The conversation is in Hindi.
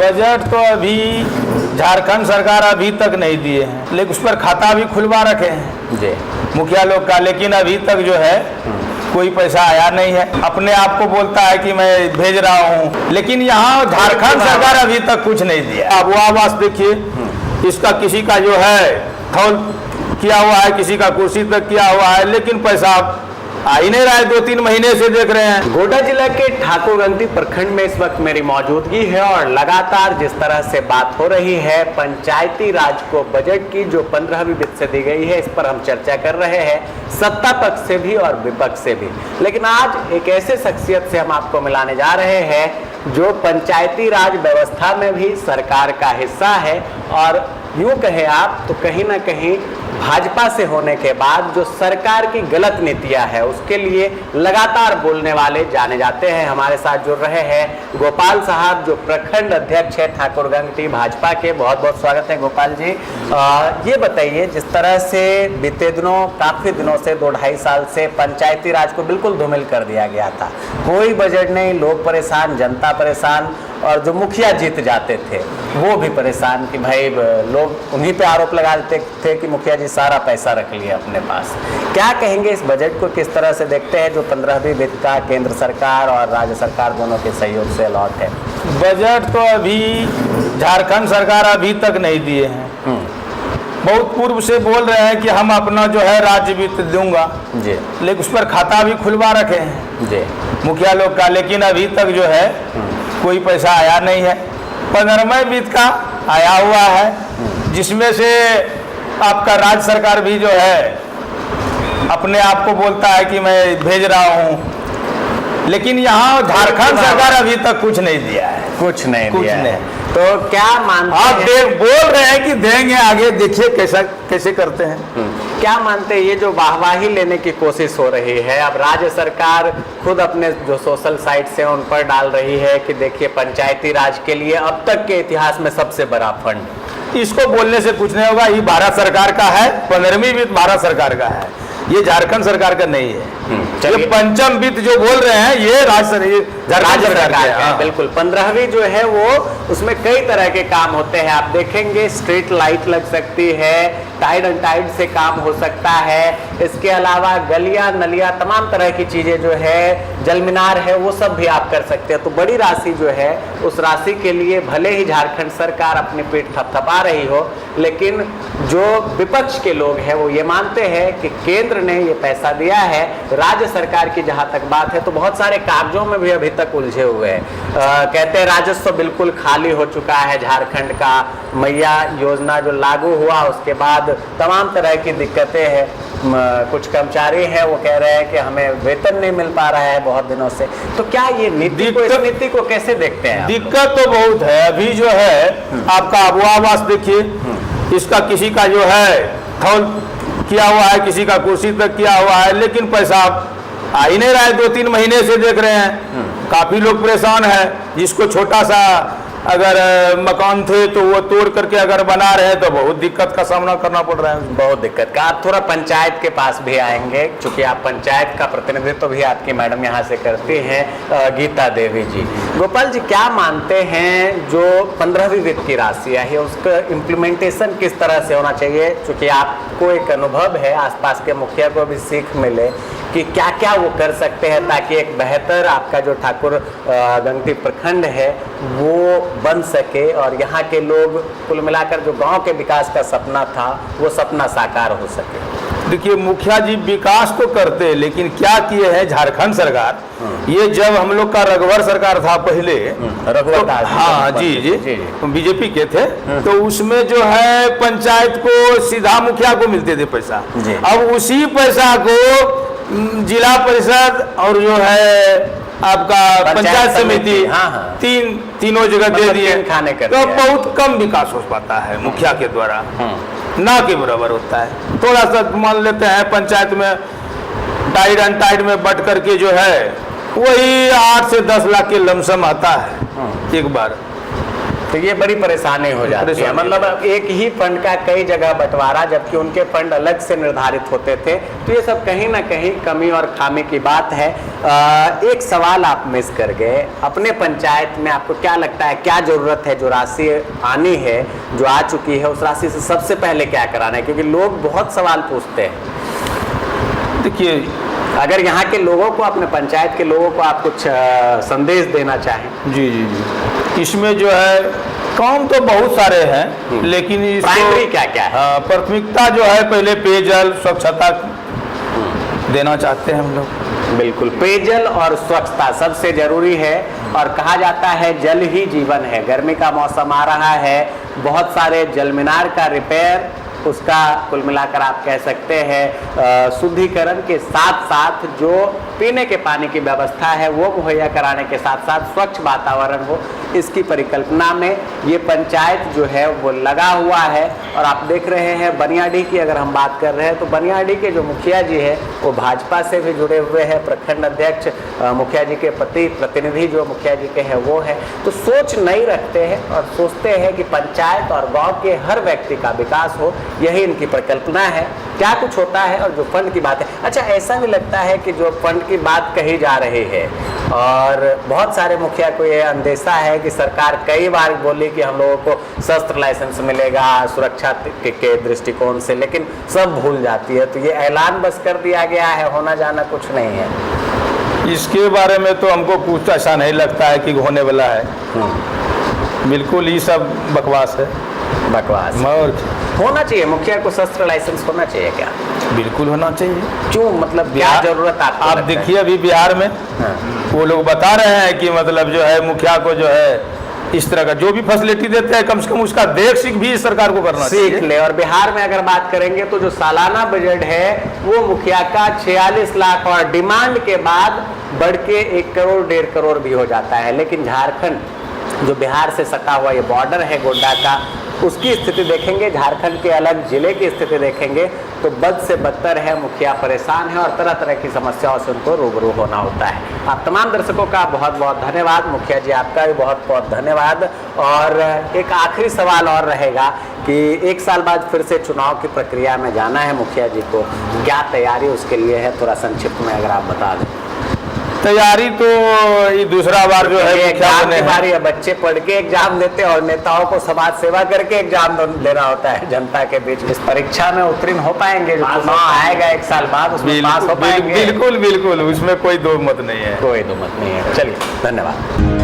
बजट तो अभी झारखंड सरकार अभी तक नहीं दिए हैं, लेकिन उस पर खाता भी खुलवा रखे हैं जी मुखिया लोग का, लेकिन अभी तक जो है कोई पैसा आया नहीं है। अपने आप को बोलता है कि मैं भेज रहा हूँ, लेकिन यहाँ झारखंड सरकार अभी तक कुछ नहीं दिया। अब वो आवास देखिए, इसका किसी का जो है थौल किया हुआ है, किसी का कुर्सी तक किया हुआ है, लेकिन पैसा आ ही नहीं रहा है। 2-3 महीने से देख रहे हैं। गोड्डा जिला के ठाकुरगंगटी प्रखंड में इस वक्त मेरी मौजूदगी है और लगातार जिस तरह से बात हो रही है पंचायती राज को बजट की जो 15वीं वित्त से दी गई है, इस पर हम चर्चा कर रहे हैं, सत्ता पक्ष से भी और विपक्ष से भी। लेकिन आज एक ऐसे शख्सियत से हम आपको मिलाने जा रहे हैं जो पंचायती राज व्यवस्था में भी सरकार का हिस्सा है और यूँ कहें आप तो कहीं ना कहीं भाजपा से होने के बाद जो सरकार की गलत नीतियां है उसके लिए लगातार बोलने वाले जाने जाते हैं। हमारे साथ जुड़ रहे हैं गोपाल साहब जो प्रखंड अध्यक्ष है ठाकुरगंगटी भाजपा के। बहुत बहुत स्वागत है गोपाल जी। ये बताइए, जिस तरह से बीते दिनों काफ़ी दिनों से 2-2.5 साल से पंचायती राज को बिल्कुल धूमिल कर दिया गया था, कोई बजट नहीं, लोग परेशान, जनता परेशान और जो मुखिया जीत जाते थे वो भी परेशान कि भाई लोग उन्हीं पे आरोप लगा देते थे कि मुखिया जी सारा पैसा रख लिया अपने पास। क्या कहेंगे इस बजट को, किस तरह से देखते हैं जो 15वीं वित्त का केंद्र सरकार और राज्य सरकार दोनों के सहयोग से अलॉट है? बजट तो अभी झारखंड सरकार अभी तक नहीं दिए हैं। बहुत पूर्व से बोल रहे हैं कि हम अपना जो है राज्य वित्त दूंगा जी, लेकिन उस पर खाता भी खुलवा रखे हैं जी मुखिया लोग का, लेकिन अभी तक जो है कोई पैसा आया नहीं है। 15वें वित्त का आया हुआ है, जिसमें से आपका राज्य सरकार भी जो है अपने आप को बोलता है कि मैं भेज रहा हूँ, लेकिन यहाँ झारखंड सरकार अभी तक कुछ नहीं दिया है। कुछ नहीं कुछ दिया नहीं। है। तो क्या मानते आप हैं? बोल रहे हैं कि देंगे, आगे देखिए कैसे करते हैं। क्या मानते हैं ये जो वाहवाही लेने की कोशिश हो रही है, अब राज्य सरकार खुद अपने जो सोशल साइट्स हैं उन पर डाल रही है कि देखिए पंचायती राज के लिए अब तक के इतिहास में सबसे बड़ा फंड, इसको बोलने से कुछ नहीं होगा। ये भारत सरकार का है, 15वीं वित्त भारत सरकार का है, ये झारखंड सरकार का नहीं है। ये पंचम वित्त जो बोल रहे हैं ये झारखंड सरकार का है। बिल्कुल 15वीं जो है वो उसमें कई तरह के काम होते हैं। आप देखेंगे स्ट्रीट लाइट लग सकती है, टाइड एंड टाइड से काम हो सकता है, इसके अलावा गलियां नलियां तमाम तरह की चीजें जो है, जल मीनार है, वो सब भी आप कर सकते हैं। तो बड़ी राशि जो है उस राशि के लिए भले ही झारखंड सरकार अपनी पीठ थपथपा रही हो, लेकिन जो विपक्ष के लोग हैं वो ये मानते हैं कि केंद्र ने ये पैसा दिया है। राज्य सरकार की जहां तक बात है तो बहुत सारे कागजों में भी अभी तक उलझे हुए हैं। कहते हैं राजस्व बिल्कुल खाली हो चुका है झारखंड का, मैया योजना जो लागू हुआ उसके बाद तमाम तरह की दिक्कतें हैं। कुछ कर्मचारी हैं वो कह रहे हैं कि हमें वेतन नहीं मिल पा रहा है बहुत दिनों से। तो क्या ये नीति को, इस नीति को कैसे देखते हैं? दिक्कत तो बहुत है। अभी जो है आपका आवास देखिए, इसका किसी का जो है थौल किया हुआ है, किसी का कुर्सी तक किया हुआ है, लेकिन पैसा आ ही नहीं रहा है। 2-3 महीने से देख रहे हैं। काफी लोग परेशान है। जिसको छोटा सा अगर मकान थे तो वो तोड़ करके अगर बना रहे हैं तो बहुत दिक्कत का सामना करना पड़ रहा है। बहुत दिक्कत का। आप थोड़ा पंचायत के पास भी आएंगे, क्योंकि आप पंचायत का प्रतिनिधित्व भी आपकी मैडम यहाँ से करती हैं, गीता देवी जी। गोपाल जी, क्या मानते हैं जो 15वीं वित्त की राशि है उसका इम्प्लीमेंटेशन किस तरह से होना चाहिए? क्योंकि आपको एक अनुभव है, आसपास के मुखिया को भी सीख मिले कि क्या क्या वो कर सकते हैं ताकि एक बेहतर आपका जो ठाकुरगंगटी प्रखंड है वो बन सके और यहाँ के लोग कुल मिलाकर जो गांव के विकास का सपना था वो सपना साकार हो सके। देखिए मुखिया जी विकास तो करते हैं, लेकिन क्या किए हैं झारखंड सरकार, ये जब हम लोग का रघुवर सरकार था पहले, रघुवर, हाँ जी जी बीजेपी के थे, तो उसमें जो है पंचायत को सीधा मुखिया को मिलते थे पैसा। अब उसी पैसा को जिला परिषद और जो है आपका पंचायत समिति तीनों जगह दे दिए, तो बहुत कम विकास हो पाता है मुखिया के द्वारा, ना के बराबर होता है। थोड़ा सा मान लेते हैं पंचायत में टाइड एंड टाइड में बट करके जो है वही 8 से 10 लाख के लमसम आता है एक बार। तो ये बड़ी परेशानी हो जाती है। मतलब एक ही फंड का कई जगह बंटवारा, जबकि उनके फंड अलग से निर्धारित होते थे। तो ये सब कहीं ना कहीं कमी और खामी की बात है। एक सवाल आप मिस कर गए, अपने पंचायत में आपको क्या लगता है क्या जरूरत है? जो राशि आनी है, जो आ चुकी है, उस राशि से सबसे पहले क्या कराना है? क्योंकि लोग बहुत सवाल पूछते हैं। देखिए, अगर यहाँ के लोगों को, अपने पंचायत के लोगों को आप कुछ संदेश देना चाहें। जी जी जी, इसमें जो है काम तो बहुत सारे हैं, लेकिन प्राइमरी क्या क्या है? प्राथमिकता जो है पहले पेयजल स्वच्छता देना चाहते हैं हम लोग। बिल्कुल, पेयजल और स्वच्छता सबसे जरूरी है। और कहा जाता है जल ही जीवन है। गर्मी का मौसम आ रहा है, बहुत सारे जल मीनार का रिपेयर, उसका कुल मिलाकर आप कह सकते हैं शुद्धिकरण के साथ साथ जो पीने के पानी की व्यवस्था है वो मुहैया कराने के साथ साथ स्वच्छ वातावरण हो, इसकी परिकल्पना में ये पंचायत जो है वो लगा हुआ है। और आप देख रहे हैं बनियाडीह की अगर हम बात कर रहे हैं तो बनियाडीह के जो मुखिया जी है वो भाजपा से भी जुड़े हुए हैं। प्रखंड अध्यक्ष मुखिया जी के पति, प्रतिनिधि जो मुखिया जी के हैं वो है। तो सोच नई रखते हैं और सोचते हैं कि पंचायत और गाँव के हर व्यक्ति का विकास हो, यही इनकी परिकल्पना है। क्या कुछ होता है और जो फंड की बात है, अच्छा ऐसा भी लगता है कि जो फंड की बात कही जा रही है और बहुत सारे मुखिया को ये अंदेशा है कि सरकार कई बार बोली कि हम लोगों को शस्त्र लाइसेंस मिलेगा सुरक्षा के दृष्टिकोण से, लेकिन सब भूल जाती है। तो ये ऐलान बस कर दिया गया है, होना जाना कुछ नहीं है। इसके बारे में तो हमको कुछ ऐसा नहीं लगता है कि होने वाला है। बिल्कुल ही सब बकवास है। बकवास और होना चाहिए, मुखिया को शस्त्र लाइसेंस होना चाहिए क्या? बिल्कुल होना चाहिए। क्यों, मतलब क्या जरूरत आपको आप लगता है? देखिए अभी बिहार में वो लोग बता रहे हैं कि मतलब जो है मुखिया को जो है इस तरह का जो भी फैसिलिटी देते हैं कम से कम उसका देख सीख भी सरकार को करना सीख ले। और बिहार में अगर बात करेंगे तो जो सालाना बजट है वो मुखिया का 46 लाख और डिमांड के बाद बढ़ के 1 करोड़ 1.5 करोड़ भी हो जाता है। लेकिन झारखंड जो बिहार से सटा हुआ ये बॉर्डर है गोड्डा का, उसकी स्थिति देखेंगे, झारखंड के अलग जिले की स्थिति देखेंगे तो बद से बदतर है। मुखिया परेशान है और तरह तरह की समस्याओं से उनको रूबरू होना होता है। आप तमाम दर्शकों का बहुत बहुत धन्यवाद। मुखिया जी आपका भी बहुत बहुत धन्यवाद। और एक आखिरी सवाल और रहेगा कि 1 साल बाद फिर से चुनाव की प्रक्रिया में जाना है मुखिया जी को, क्या तैयारी उसके लिए है, थोड़ा संक्षिप्त में अगर आप बता दें। तैयारी तो ये दूसरा बार जो है एग्जाम की बारी है, बच्चे पढ़ के एग्जाम देते हैं और नेताओं को समाज सेवा करके एग्जाम देना होता है जनता के बीच। इस परीक्षा में उत्तीर्ण हो पाएंगे? जो चुनाव आएगा 1 साल बाद उसमें पास हो पाएंगे? बिल्कुल बिल्कुल, उसमें कोई दो मत नहीं है। कोई दो मत नहीं है। चलिए, धन्यवाद।